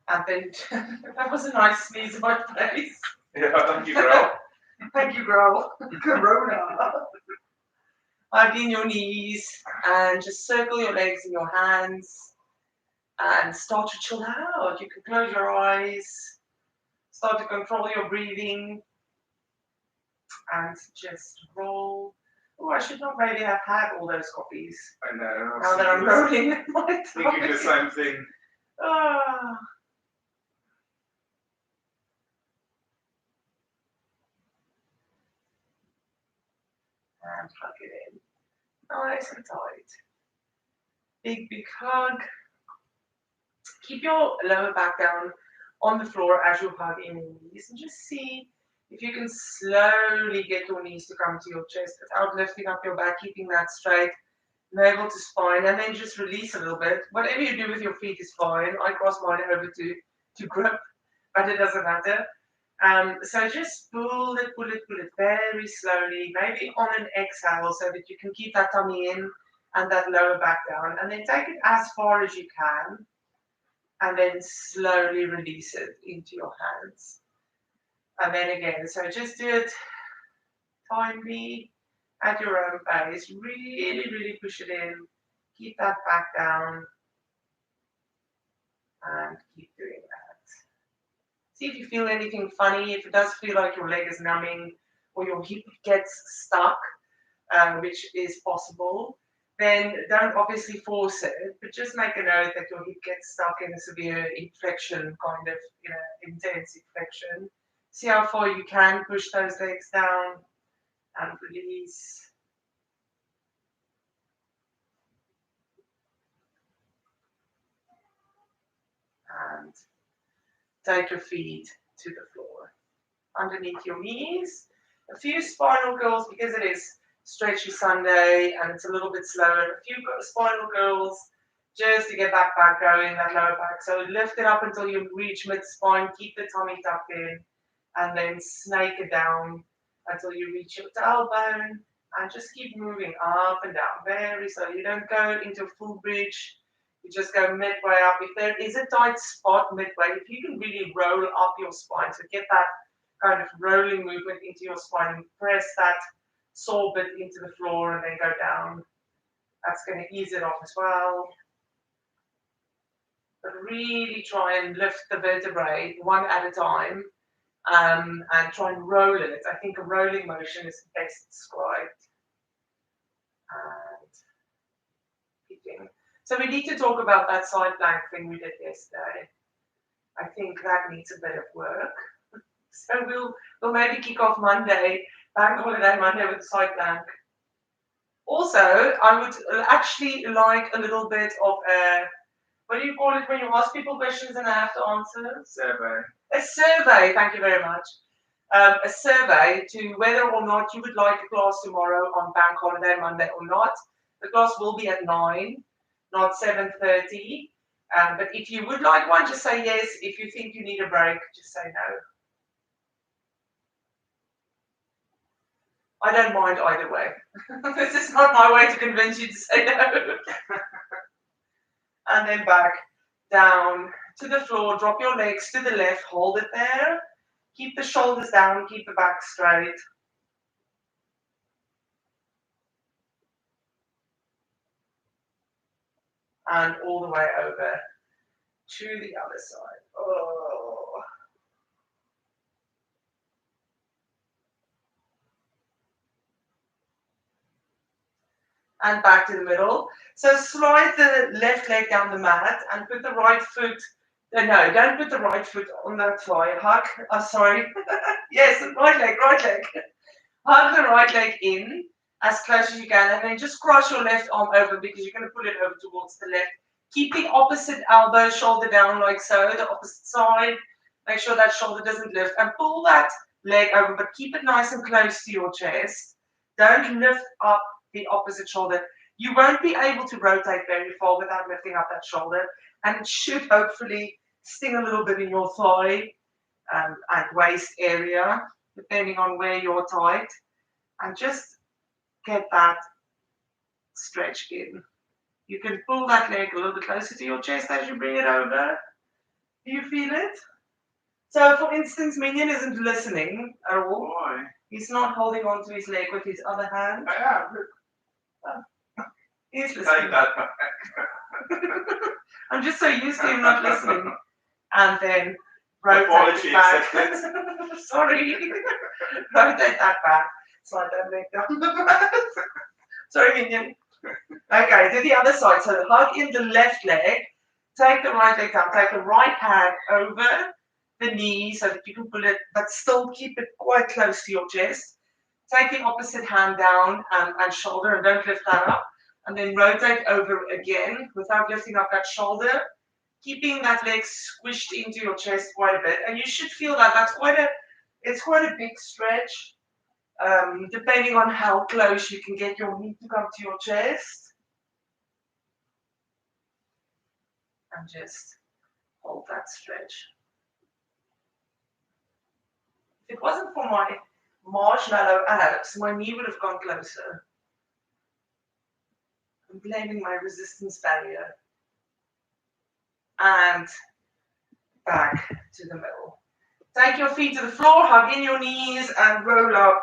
And then that was a nice sneeze in my face. Yeah, thank you, girl. Thank you, girl. Corona. Hugging your knees and just circle your legs in your hands and start to chill out. You can close your eyes, start to control your breathing, and just roll. Oh, I should not maybe have had all those coffees I know. now that I'm rolling my Thinking the tongue. same thing. Ah, and hug it in. Nice and tight. Big, big hug. Keep your lower back down on the floor as you hug in your knees and just see if you can slowly get your knees to come to your chest without lifting up your back, keeping that straight, navel to spine, and then just release a little bit. Whatever you do with your feet is fine. I cross mine over to grip, but it doesn't matter. So just pull it very slowly, maybe on an exhale so that you can keep that tummy in and that lower back down. And then take it as far as you can and then slowly release it into your hands. And then again, so just do it timely at your own pace. Really, really push it in. Keep that back down and keep doing that. See if you feel anything funny. If it does feel like your leg is numbing or your hip gets stuck, which is possible, then don't obviously force it, but just make a note that your hip gets stuck in a severe inflection, kind of, intense inflection. See how far you can push those legs down and release. And take your feet to the floor. Underneath your knees. A few spinal curls because it is stretchy Sunday and it's a little bit slower. A few spinal curls just to get that back going, that lower back. So lift it up until you reach mid spine, keep the tummy tucked in, and then snake it down until you reach your tailbone and just keep moving up and down very slowly. You don't go into a full bridge. You just go midway up. If there is a tight spot midway, if you can really roll up your spine, so get that kind of rolling movement into your spine and press that sore bit into the floor and then go down. That's going to ease it off as well. But really try and lift the vertebrae one at a time and try and roll it. I think a rolling motion is best described. And keeping. So we need to talk about that side plank thing we did yesterday. I think that needs a bit of work. So we'll maybe kick off Monday, bank holiday Monday with the side plank. Also, I would actually like a little bit of a, what do you call it when you ask people questions and they have to answer? Survey. A survey, thank you very much. A survey to whether or not you would like a class tomorrow on bank holiday Monday or not. The class will be at 9, not 7:30. But if you would like one, just say yes. If you think you need a break, just say no. I don't mind either way. This is not my way to convince you to say no. And then back down to the floor. Drop your legs to the left. Hold it there. Keep the shoulders down. Keep the back straight. And all the way over to the other side. Oh. And back to the middle. So slide the left leg down the mat and put the right foot. No, don't put the right foot on that thigh. Hug. Oh, sorry. Yes, right leg, right leg. Hug the right leg in as close as you can, and then just cross your left arm over because you're going to pull it over towards the left. Keep the opposite elbow, shoulder down like so, the opposite side. Make sure that shoulder doesn't lift and pull that leg over, but keep it nice and close to your chest. Don't lift up the opposite shoulder. You won't be able to rotate very far without lifting up that shoulder, and it should hopefully sting a little bit in your thigh and waist area, depending on where you're tight, and just get that stretch in. You can pull that leg a little bit closer to your chest as you bring it over. Do you feel it? So, for instance, Minion isn't listening at all. Why? He's not holding on to his leg with his other hand. I am. Look, He's take listening. that back. I'm just so used to him not listening. And then rotate Apology it back. accepted. Sorry. Rotate that back. Slide that leg down the mat. Sorry, Minion. Okay, do the other side. So hug in the left leg. Take the right leg down. Take the right hand over the knee so that you can pull it, but still keep it quite close to your chest. Take the opposite hand down and shoulder, and don't lift that up. And then rotate over again without lifting up that shoulder, keeping that leg squished into your chest quite a bit. And you should feel that it's quite a big stretch, depending on how close you can get your knee to come to your chest. And just hold that stretch. If it wasn't for my marshmallow abs, my knee would have gone closer. I'm blaming my resistance barrier. And back to the middle. Take your feet to the floor, hug in your knees, and roll up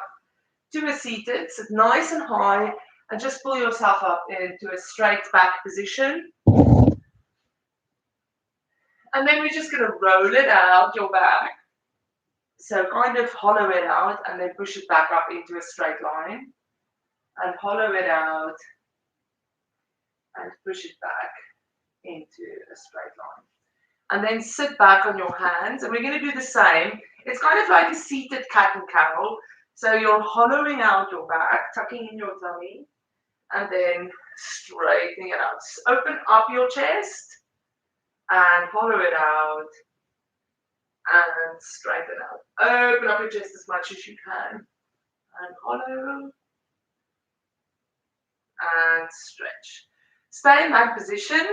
to a seated. Sit nice and high, and just pull yourself up into a straight back position. And then we're just going to roll it out your back. So kind of hollow it out and then push it back up into a straight line. And hollow it out and push it back into a straight line. And then sit back on your hands. And we're going to do the same. It's kind of like a seated cat and cow. So you're hollowing out your back, tucking in your tummy, and then straightening it out. Open up your chest and hollow it out. And straighten out. Open up your chest as much as you can. And hollow. And stretch. Stay in that position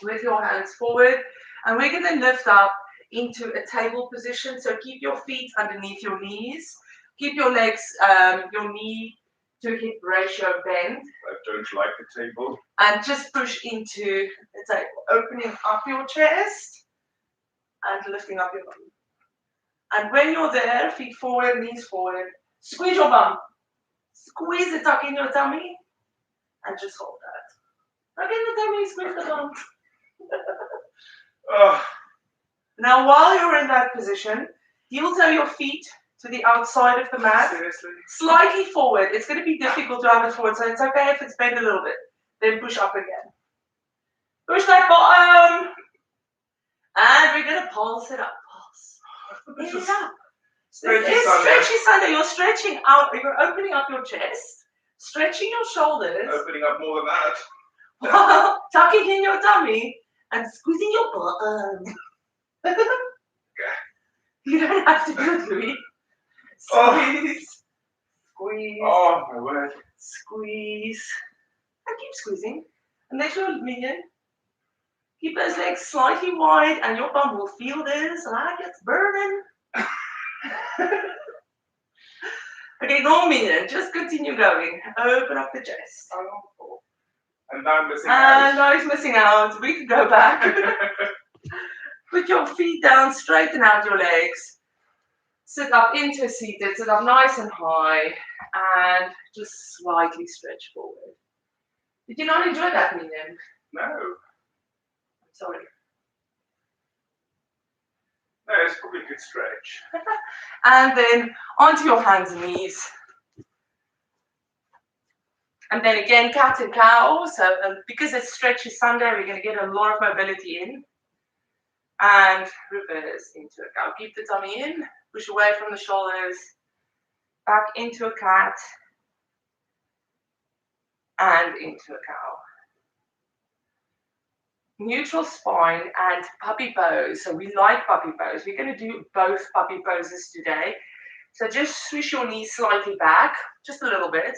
with your hands forward. And we're going to lift up into a table position. So keep your feet underneath your knees. Keep your legs, your knee to hip ratio bend. I don't like the table. And just push into the table. Opening up your chest. And lifting up your bum. And when you're there, feet forward, knees forward, squeeze your bum. Squeeze it, tuck in your tummy, and just hold that. Tuck in the tummy, squeeze the bum. Now, while you're in that position, heel toe your feet to the outside of the mat. Seriously? Slightly forward. It's going to be difficult to have it forward, so it's okay if it's bent a little bit. Then push up again. Push that bottom. And we're going to pulse it up. Pulse. Get it up. Stretchy Sunday. You're stretching out. You're opening up your chest. Stretching your shoulders. Opening up more than that. Tucking in your tummy. And squeezing your bottom. You don't have to do it, Louis. Squeeze. Squeeze. Oh, my word. Squeeze. And keep squeezing. And there's your minion. Keep those legs slightly wide and your bum will feel this like it's burning. Okay, no minion. Just continue going. Open up the chest. And now I'm missing And now he's missing out. We can go back. Put your feet down, straighten out your legs. Sit up into a seated, sit up nice and high, and just slightly stretch forward. Did you not enjoy that, Minion? No. Sorry. No, it's probably a good stretch. And then onto your hands and knees. And then again, cat and cow. So because it's stretchy Sunday, we're going to get a lot of mobility in. And reverse into a cow. Keep the tummy in. Push away from the shoulders. Back into a cat. And into a cow. Neutral spine and puppy pose. So we like puppy pose. We're going to do both puppy poses today. So just swish your knees slightly back, just a little bit.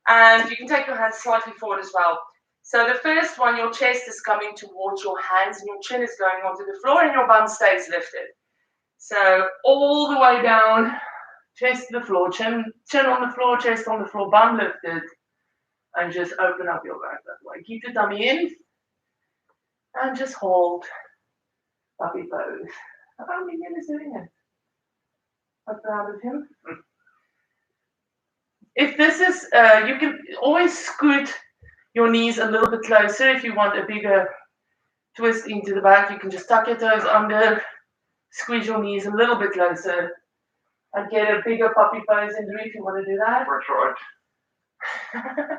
And you can take your hands slightly forward as well. So the first one, your chest is coming towards your hands and your chin is going onto the floor and your bum stays lifted. So all the way down, chest to the floor, chin on the floor, chest on the floor, bum lifted. And just open up your back that way. Keep the tummy in. And just hold. puppy pose. Oh, Miguel is doing it. I'm proud of him. If this is, you can always scoot your knees a little bit closer if you want a bigger twist into the back. You can just tuck your toes under, squeeze your knees a little bit closer, and get a bigger puppy pose in if you want to do that. That's right.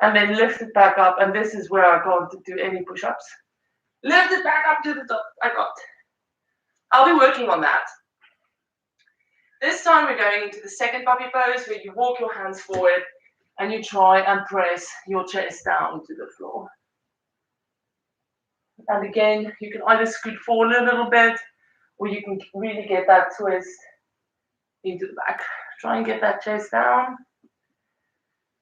And then lift it back up, and this is where I can't do any push-ups. Lift it back up to the top. I got. I'll be working on that. This time we're going into the second puppy pose where you walk your hands forward and you try and press your chest down to the floor. And again, you can either scoot forward a little bit or you can really get that twist into the back. Try and get that chest down.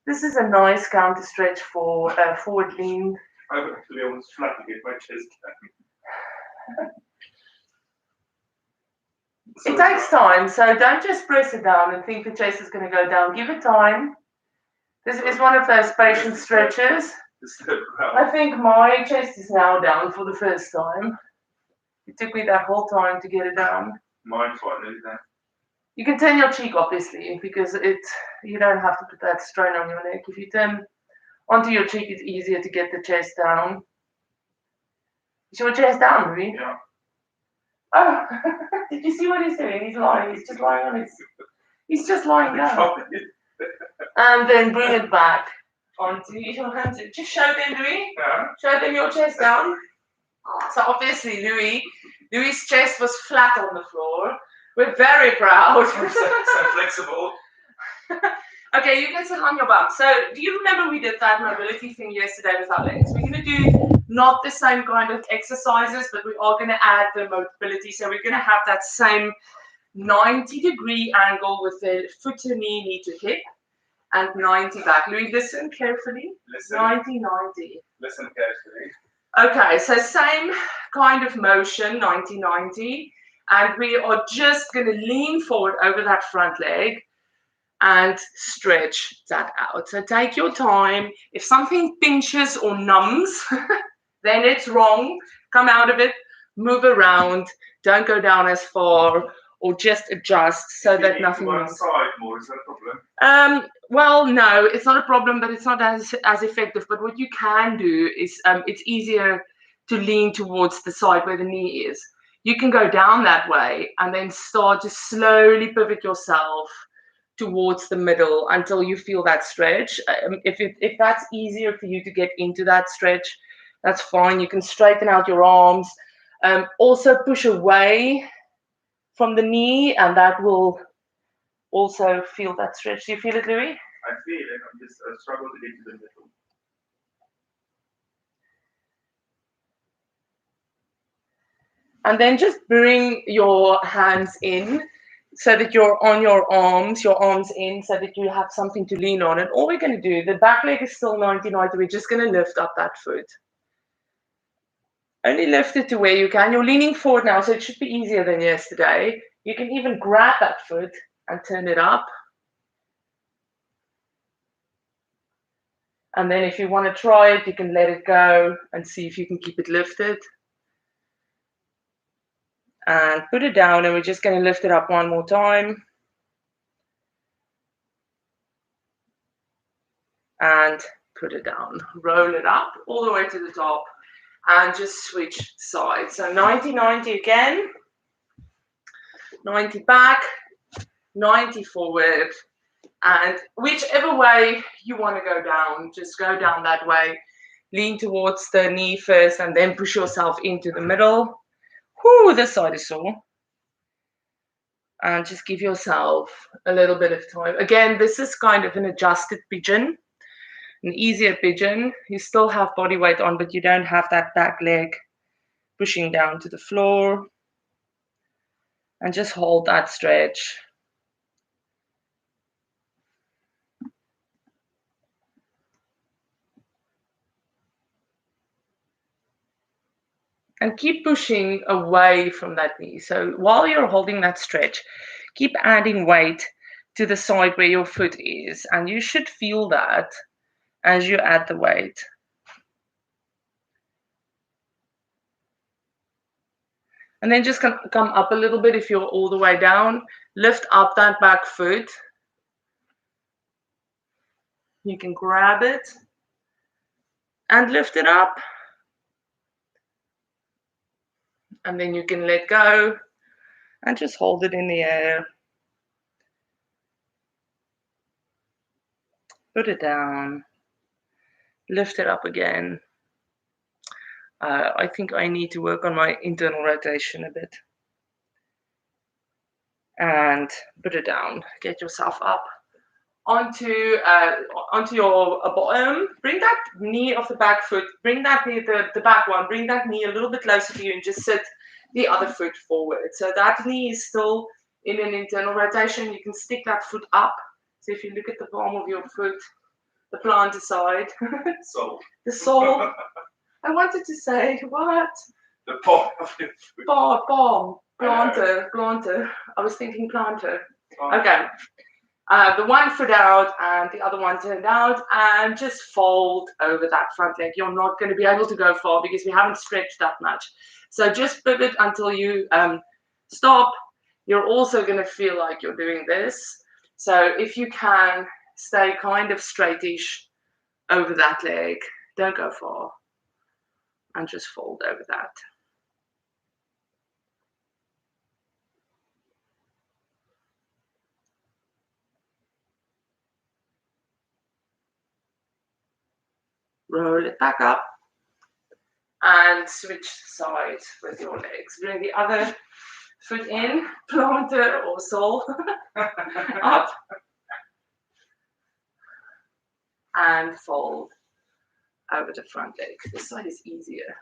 This is a nice counter stretch for forward lean. I would have to be almost flat to get my chest down. It takes time, so don't just press it down and think the chest is going to go down. Give it time. This is one of those patient stretches. I think my chest is now down for the first time. It took me that whole time to get it down. Mine's finally down. You can turn your cheek, obviously, because you don't have to put that strain on your neck. If you turn onto your cheek, it's easier to get the chest down. Is your chest down, Louis? Yeah. Oh, did you see what he's doing? He's lying. He's just lying on his. He's just lying down. And then bring it back onto your hands. Just show them, Louis. Yeah. Show them your chest down. So obviously, Louis's chest was flat on the floor. We're very proud. So flexible. Okay, you can sit on your bum. So do you remember we did that mobility thing yesterday with our legs? We're going to do not the same kind of exercises, but we are going to add the mobility. So we're going to have that same 90-degree angle with the foot to knee, knee to hip, and 90 back. Louis, listen carefully. Listen. 90. Listen carefully. Okay, so same kind of motion, 90. And we are just going to lean forward over that front leg and stretch that out. So take your time. If something pinches or numbs, then it's wrong. Come out of it, move around, don't go down as far, or just adjust so that nothing moves. Side more, is that a problem? Well, no, it's not a problem, but it's not as effective. But what you can do is it's easier to lean towards the side where the knee is. You can go down that way and then start to slowly pivot yourself towards the middle until you feel that stretch. If that's easier for you to get into that stretch, that's fine. You can straighten out your arms. Also push away from the knee, and that will also feel that stretch. Do you feel it, Louis? I feel it. I'm just struggle to get to the middle. And then just bring your hands in so that you're on your arms in so that you have something to lean on. And all we're going to do, the back leg is still 90. We're just going to lift up that foot. Only lift it to where you can. You're leaning forward now, so it should be easier than yesterday. You can even grab that foot and turn it up. And then if you want to try it, you can let it go and see if you can keep it lifted. And put it down, and we're just going to lift it up one more time. And put it down. Roll it up all the way to the top and just switch sides. So 90 again. 90 back, 90 forward. And whichever way you want to go down, just go down that way. Lean towards the knee first and then push yourself into the middle. Whoo, this side is sore. And just give yourself a little bit of time. Again, this is kind of an adjusted pigeon, an easier pigeon. You still have body weight on, but you don't have that back leg pushing down to the floor. And just hold that stretch. And keep pushing away from that knee. So while you're holding that stretch, keep adding weight to the side where your foot is. And you should feel that as you add the weight. And then just come up a little bit if you're all the way down. Lift up that back foot. You can grab it and lift it up. And then you can let go and just hold it in the air. Put it down. Lift it up again. I think I need to work on my internal rotation a bit. And put it down. Get yourself up onto your bottom. Bring that knee off the back foot. Bring that knee, the back one. Bring that knee a little bit closer to you and just sit the other foot forward. So that knee is still in an internal rotation. You can stick that foot up. So if you look at the palm of your foot, the plantar side. So. The sole. I wanted to say what? The palm of your foot. Palm. Plantar. I was thinking plantar. Oh. Okay. The one foot out and the other one turned out, and just fold over that front leg. You're not going to be able to go far because we haven't stretched that much. So just pivot until you stop. You're also going to feel like you're doing this. So if you can, stay kind of straightish over that leg. Don't go far. And just fold over that. Roll it back up and switch sides with your legs. Bring the other foot in, plantar or sole, up and fold over the front leg. This side is easier.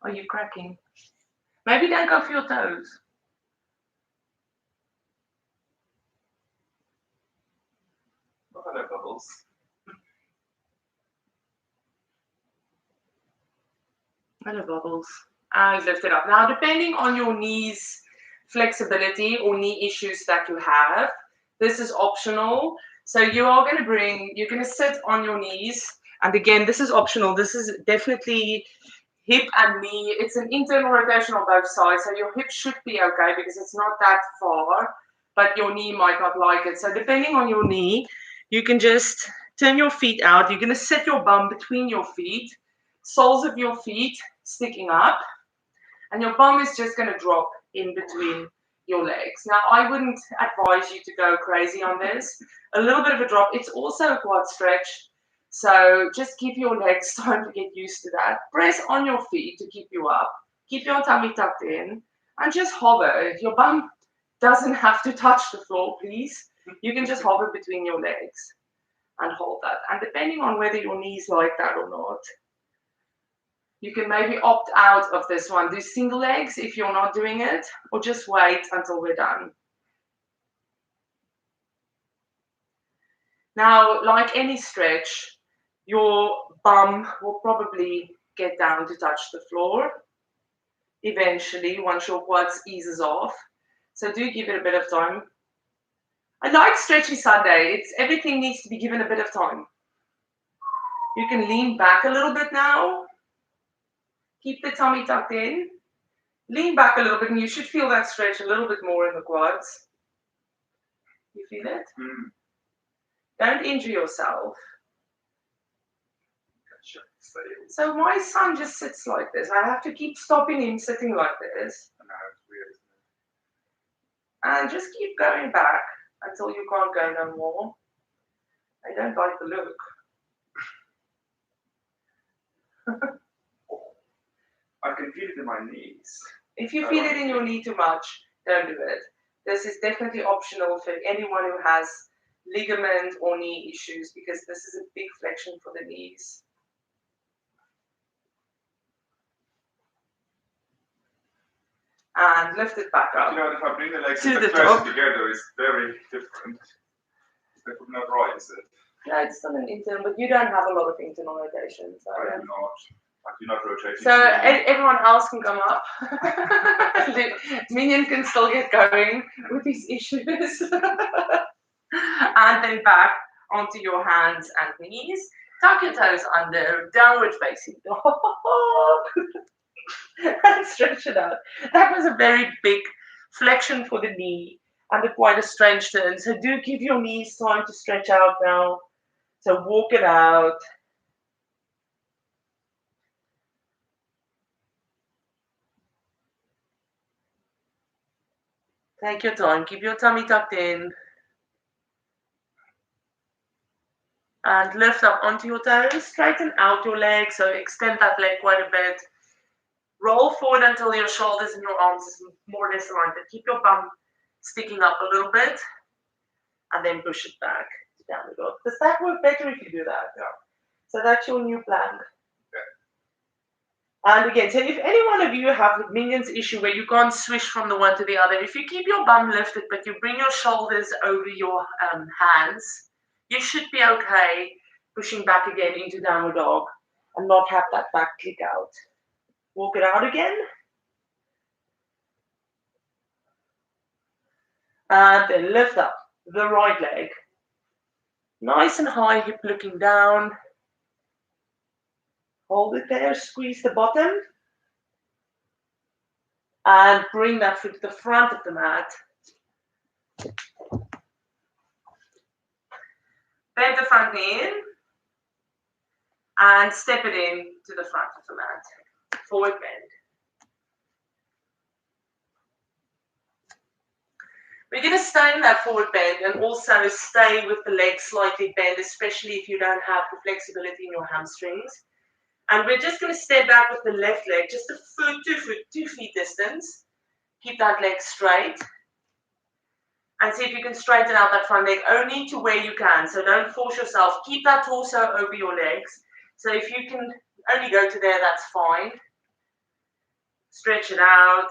Are you cracking? Maybe don't go for your toes. Hello, Bubbles. Hello, Bubbles. And lift it up. Now, depending on your knees flexibility or knee issues that you have, this is optional. So you're going to sit on your knees. And again, this is optional. This is definitely hip and knee. It's an internal rotation on both sides. So your hip should be okay because it's not that far, but your knee might not like it. So depending on your knee, you can just turn your feet out. You're going to set your bum between your feet, soles of your feet sticking up, and your bum is just going to drop in between your legs. Now, I wouldn't advise you to go crazy on this. A little bit of a drop. It's also a quad stretch. So just keep your legs time to get used to that. Press on your feet to keep you up. Keep your tummy tucked in and just hover. Your bum doesn't have to touch the floor, please. You can just hover between your legs and hold that. And depending on whether your knees like that or not, you can maybe opt out of this one. Do single legs if you're not doing it, or just wait until we're done. Now, like any stretch, your bum will probably get down to touch the floor eventually once your quads eases off. So do give it a bit of time. I like Stretchy Sunday. Everything needs to be given a bit of time. You can lean back a little bit now. Keep the tummy tucked in. Lean back a little bit and you should feel that stretch a little bit more in the quads. You feel it? Mm. Don't injure yourself. So my son just sits like this. I have to keep stopping him sitting like this. I know, it's weird, And isn't it? just keep going back until you can't go no more. I don't like the look. I can feel it in my knees. If you feel it in your knee too much, don't do it. This is definitely optional for anyone who has ligament or knee issues because this is a big flexion for the knees. And lift it back up. You know, if I bring the legs To a the bit closer top. together, it's very different. They would not rise it. No, it's still an internal, but you don't have a lot of internal rotation. So, I do not. I do not rotate. so everyone else can come up. Minion can still get going with these issues. And then back. onto your hands and knees. Tuck your toes under, downward facing dog. And stretch it out. That was a very big flexion for the knee and quite a strange turn. So do give your knees time to stretch out now. So walk it out. Take your time. Keep your tummy tucked in. And lift up onto your toes. Straighten out your legs. So extend that leg quite a bit. Roll forward until your shoulders and your arms is more or less aligned. But keep your bum sticking up a little bit. And then push it back to downward dog. Does that work better if you do that? Yeah. So that's your new plank. And again, so if any one of you have the minions issue where you can't swish from the one to the other, if you keep your bum lifted but you bring your shoulders over your hands, you should be okay pushing back again into downward dog and not have that back click out. Walk it out again. And then lift up the right leg. Nice and high, hip looking down. Hold it there, squeeze the bottom. And bring that foot to the front of the mat. Bend the front knee in. And step it in to the front of the mat. Forward bend. We're going to stay in that forward bend and also stay with the legs slightly bent, especially if you don't have the flexibility in your hamstrings. And we're just going to step back with the left leg, just a foot, 2 feet distance. Keep that leg straight. And see if you can straighten out that front leg only to where you can. So don't force yourself. Keep that torso over your legs. So if you can only go to there, that's fine. Stretch it out.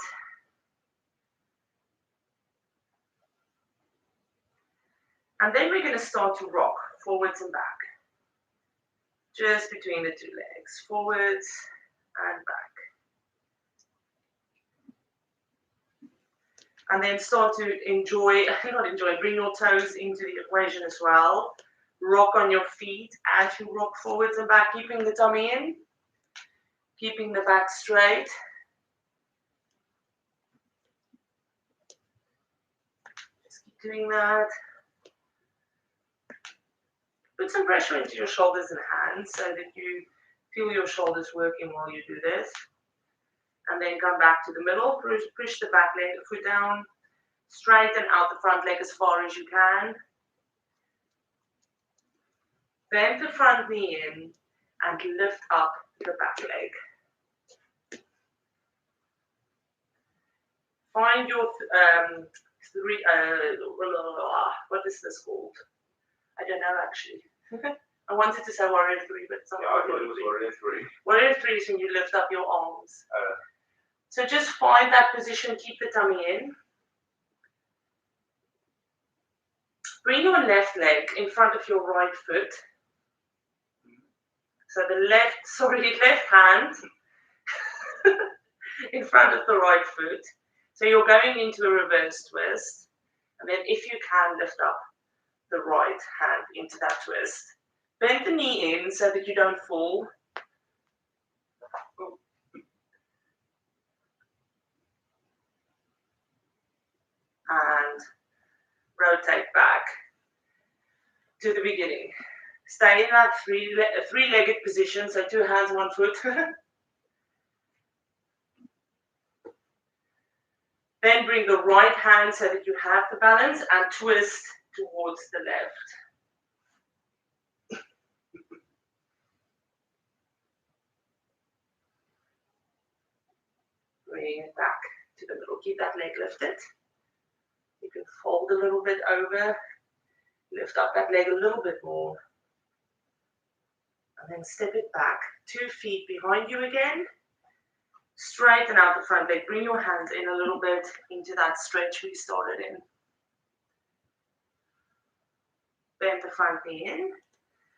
And then we're going to start to rock forwards and back. Just between the two legs, forwards and back. And then start to bring your toes into the equation as well. Rock on your feet as you rock forwards and back, keeping the tummy in, keeping the back straight. Just keep doing that. Put some pressure into your shoulders and hands so that you feel your shoulders working while you do this. And then come back to the middle, push the back leg, foot down, straighten out the front leg as far as you can. Bend the front knee in and lift up the back leg. Find your what is this called? I don't know actually. I wanted to say warrior 3, but it's not. Yeah, I thought it was warrior 3. Warrior 3 is when you lift up your arms. So just find that position, keep the tummy in. Bring your left leg in front of your right foot. So the left hand in front of the right foot. So you're going into a reverse twist. And then if you can, lift up the right hand into that twist. Bend the knee in so that you don't fall. And rotate back to the beginning. Stay in that three-legged position, so 2 hands, 1 foot. Then bring the right hand so that you have the balance and twist towards the left. Bring it back to the middle. Keep that leg lifted. You can fold a little bit over. Lift up that leg a little bit more. And then step it back. 2 feet behind you again. Straighten out the front leg. Bring your hands in a little bit into that stretch we started in. Bend the front knee in.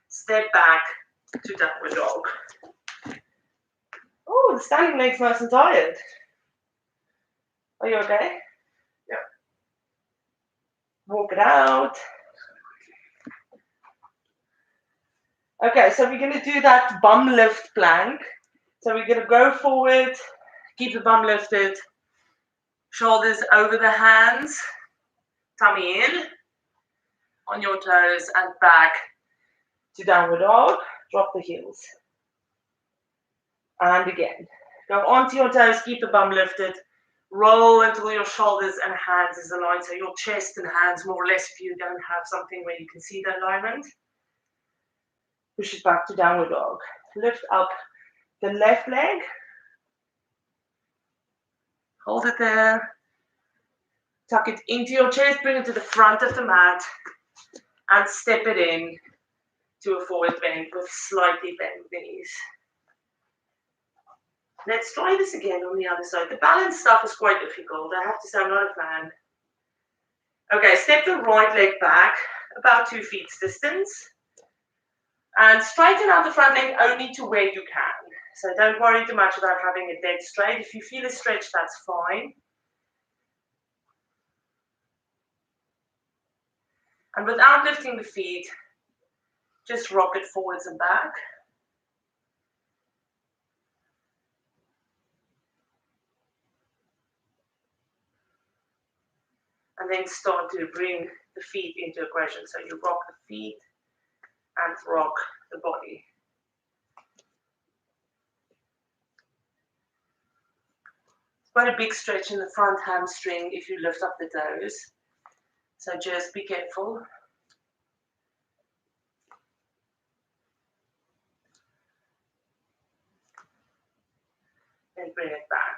Step back to downward dog. Oh, the standing leg's nice and tired. Are you okay? Yeah. Walk it out. Okay, so we're gonna do that bum lift plank. So we're gonna go forward, keep the bum lifted, shoulders over the hands, tummy in, on your toes and back to downward dog. Drop the heels. And again, go onto your toes, keep the bum lifted, roll until your shoulders and hands is aligned. So your chest and hands, more or less, if you don't have something where you can see the alignment. Push it back to downward dog. Lift up the left leg. Hold it there. Tuck it into your chest, bring it to the front of the mat, and step it in to a forward bend with slightly bent knees. Let's try this again on the other side. The balance stuff is quite difficult. I have to say I'm not a fan. Okay, step the right leg back about 2 feet distance. And straighten out the front leg only to where you can. So don't worry too much about having it dead straight. If you feel a stretch, that's fine. And without lifting the feet, just rock it forwards and back. And then start to bring the feet into equation. So you rock the feet and rock the body. It's quite a big stretch in the front hamstring if you lift up the toes. So just be careful. And bring it back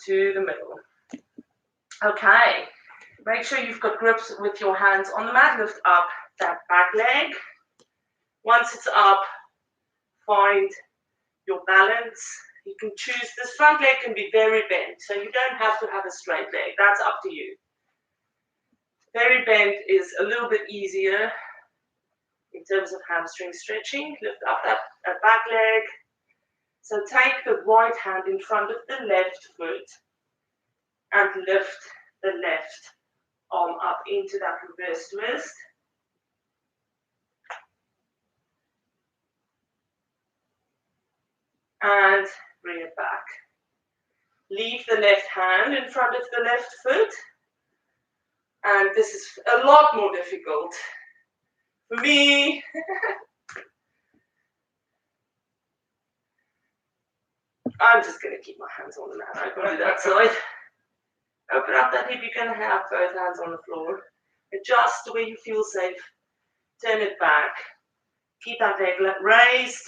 to the middle. Okay, make sure you've got grips with your hands on the mat. Lift up that back leg. Once it's up, find your balance. You can choose, this front leg can be very bent, so you don't have to have a straight leg. That's up to you. Very bent is a little bit easier in terms of hamstring stretching. Lift up that back leg. So take the right hand in front of the left foot and lift the left arm up into that reverse twist. And bring it back. Leave the left hand in front of the left foot. And this is a lot more difficult for me. I'm just going to keep my hands on the mat. I can do that side. Open up that hip. You can have both hands on the floor. Adjust the way you feel safe. Turn it back. Keep that leg raised.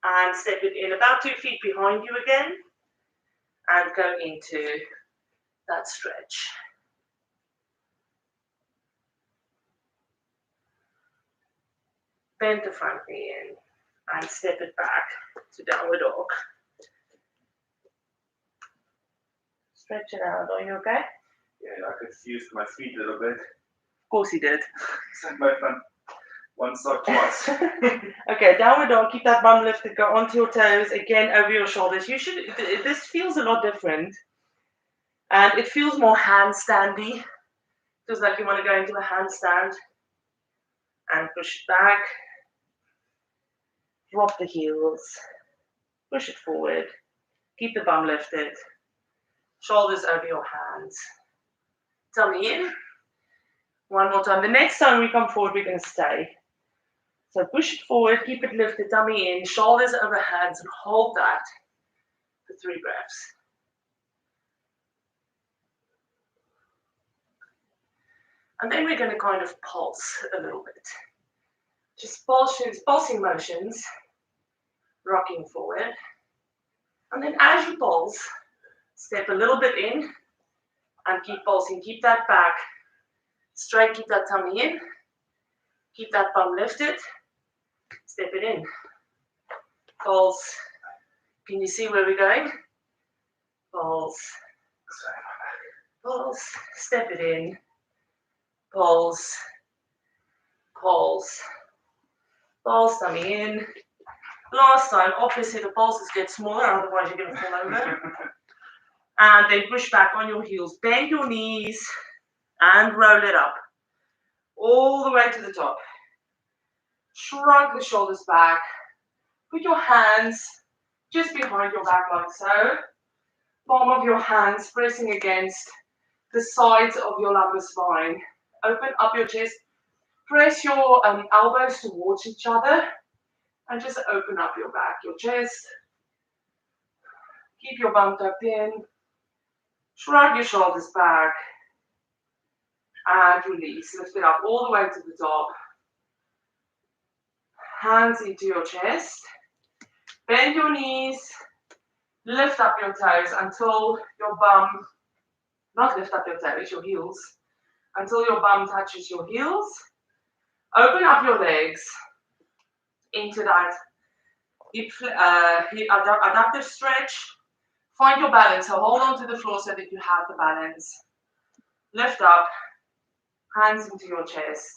And step it in about 2 feet behind you again. And go into that stretch. Bend the front knee in and step it back to downward dog. Stretch it out. Are you okay? Yeah, I could use my feet a little bit. Of course he did. Send my friend once or twice. Okay, downward dog. Keep that bum lifted. Go onto your toes again over your shoulders. You should. This feels a lot different, and it feels more handstandy. Feels like you want to go into a handstand and push it back. Drop the heels. Push it forward. Keep the bum lifted. Shoulders over your hands. Tummy in. One more time. The next time we come forward, we're going to stay. So push it forward, keep it lifted, tummy in, shoulders over hands, and hold that for 3 breaths. And then we're going to kind of pulse a little bit. Just pulsing motions, rocking forward. And then as you pulse, step a little bit in and keep pulsing. Keep that back straight, keep that tummy in, keep that bum lifted, step it in. Pulse. Can you see where we're going? Pulse. Pulse. Step it in. Pulse. Pulse. Pulse, tummy in. Last time, obviously the pulses get smaller, otherwise you're going to fall over. And then push back on your heels. Bend your knees and roll it up. All the way to the top. Shrug the shoulders back. Put your hands just behind your back like so. Palm of your hands pressing against the sides of your lumbar spine. Open up your chest. Press your elbows towards each other and just open up your back, your chest. Keep your bum tucked in. Shrug your shoulders back and release. Lift it up all the way to the top. Hands into your chest. Bend your knees. Lift up your toes until your bum, not lift up your toes, your heels, until your bum touches your heels. Open up your legs into that adductor stretch. Find your balance, so hold on to the floor so that you have the balance. Lift up, hands into your chest.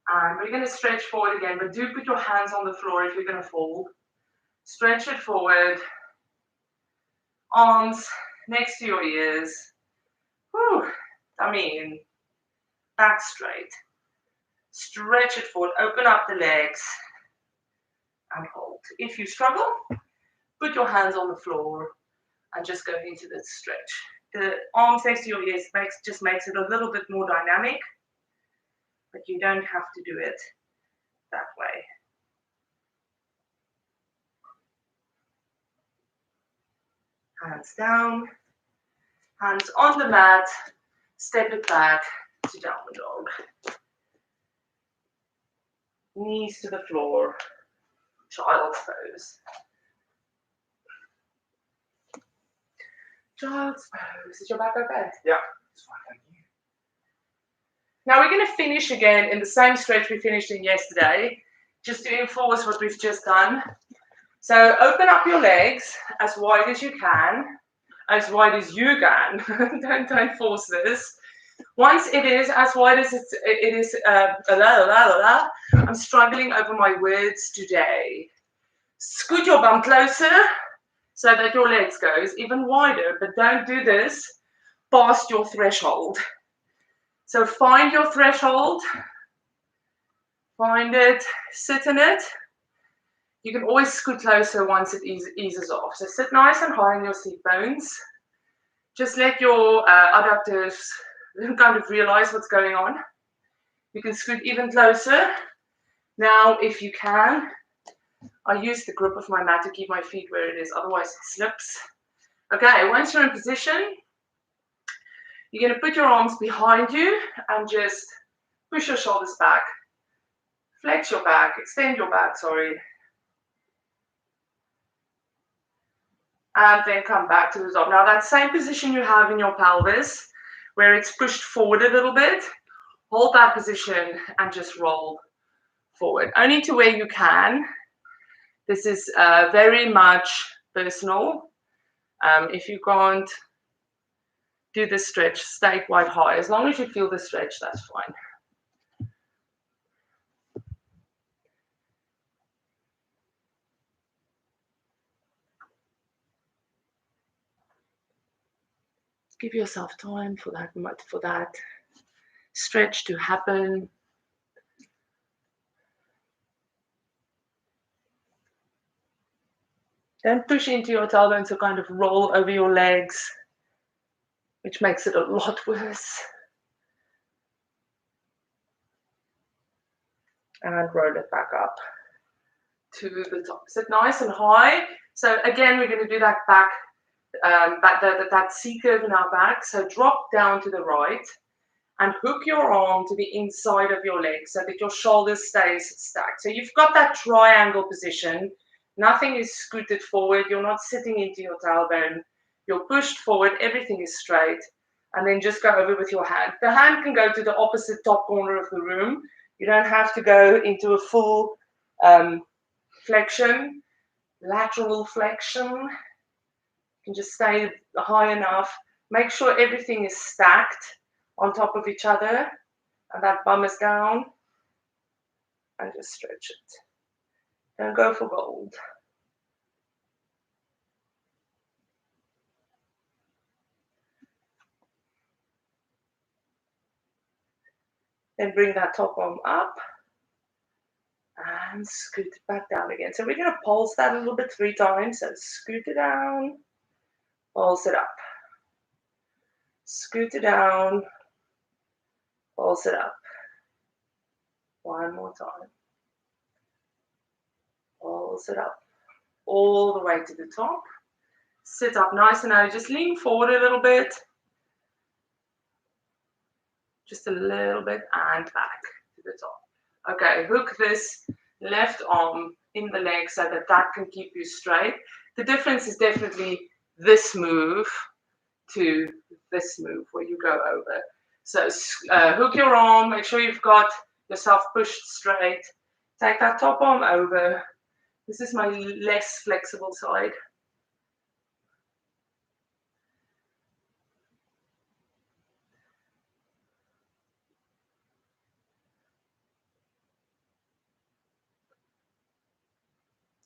And we're going to stretch forward again, but do put your hands on the floor if you're going to fall. Stretch it forward. Arms next to your ears. Whew, back straight. Stretch it forward, open up the legs and hold. If you struggle, put your hands on the floor and just go into the stretch. The arms next to your ears just makes it a little bit more dynamic, but you don't have to do it that way. Hands down, hands on the mat, step it back to downward dog. Knees to the floor, child's pose. Child's pose. Is your back okay? Yeah, it's fine, thank you. Now we're going to finish again in the same stretch we finished in yesterday, just to enforce what we've just done. So open up your legs as wide as you can, don't force this. Once it is as wide as it is, I'm struggling over my words today. Scoot your bum closer so that your legs goes even wider, but don't do this past your threshold. So find your threshold, find it, sit in it. You can always scoot closer once it eases off. So sit nice and high in your seat bones. Just let your adductors kind of realize what's going on. You can scoot even closer. Now, if you can, I use the grip of my mat to keep my feet where it is, otherwise it slips. Okay, once you're in position, you're going to put your arms behind you and just push your shoulders back. Flex your back, extend your back, sorry. And then come back to the top. Now that same position you have in your pelvis, where it's pushed forward a little bit, hold that position and just roll forward. Only to where you can. This is very much personal. If you can't do the stretch, stay quite high. As long as you feel the stretch, that's fine. Give yourself time for that stretch to happen. Don't push into your tailbone to kind of roll over your legs, which makes it a lot worse. And roll it back up to the top. Sit nice and high. So again, we're going to do that back, that C curve in our back. So drop down to the right and hook your arm to the inside of your leg so that your shoulders stays stacked. So you've got that triangle position. Nothing is scooted forward. You're not sitting into your tailbone. You're pushed forward. Everything is straight. And then just go over with your hand. The hand can go to the opposite top corner of the room. You don't have to go into a full flexion, lateral flexion. You can just stay high enough. Make sure everything is stacked on top of each other and that bum is down, and just stretch it. Don't go for gold. Then bring that top arm up and scoot it back down again. So we're going to pulse that a little bit 3 times. So scoot it down, pulse it up. Scoot it down, pulse it up. One more time. Pulse it up. All the way to the top. Sit up nice and early. Just lean forward a little bit. Just a little bit and back to the top. Okay, hook this left arm in the leg so that that can keep you straight. The difference is definitely this move to this move where you go over. So hook your arm, make sure you've got yourself pushed straight. Take that top arm over. This is my less flexible side.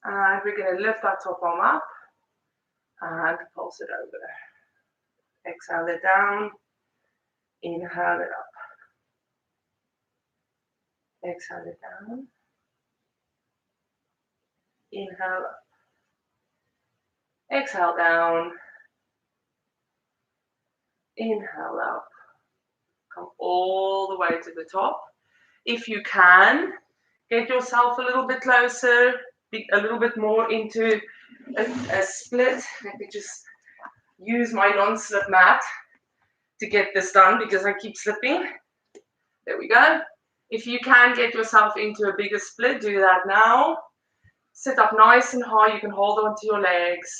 And we're going to lift that top arm up and pulse it over. Exhale it down. Inhale it up. Exhale it down. Inhale up. Exhale down. Inhale up. Come all the way to the top. If you can, get yourself a little bit closer, a little bit more into a split. Let me just use my non-slip mat to get this done because I keep slipping. There we go. If you can get yourself into a bigger split, do that now. Sit up nice and high. You can hold onto your legs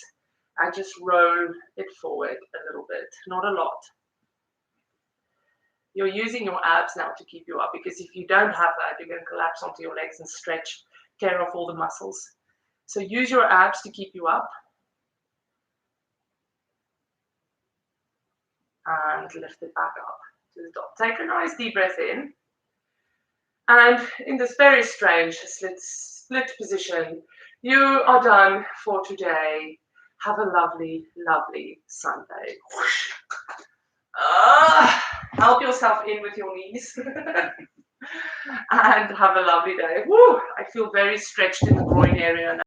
and just roll it forward a little bit, not a lot. You're using your abs now to keep you up because if you don't have that, you're going to collapse onto your legs and stretch, tear off all the muscles. So use your abs to keep you up. And lift it back up to the top. Take a nice deep breath in. And in this very strange split position, you are done for today. Have a lovely, lovely Sunday. Help yourself in with your knees. And have a lovely day. Woo, I feel very stretched in the groin area now.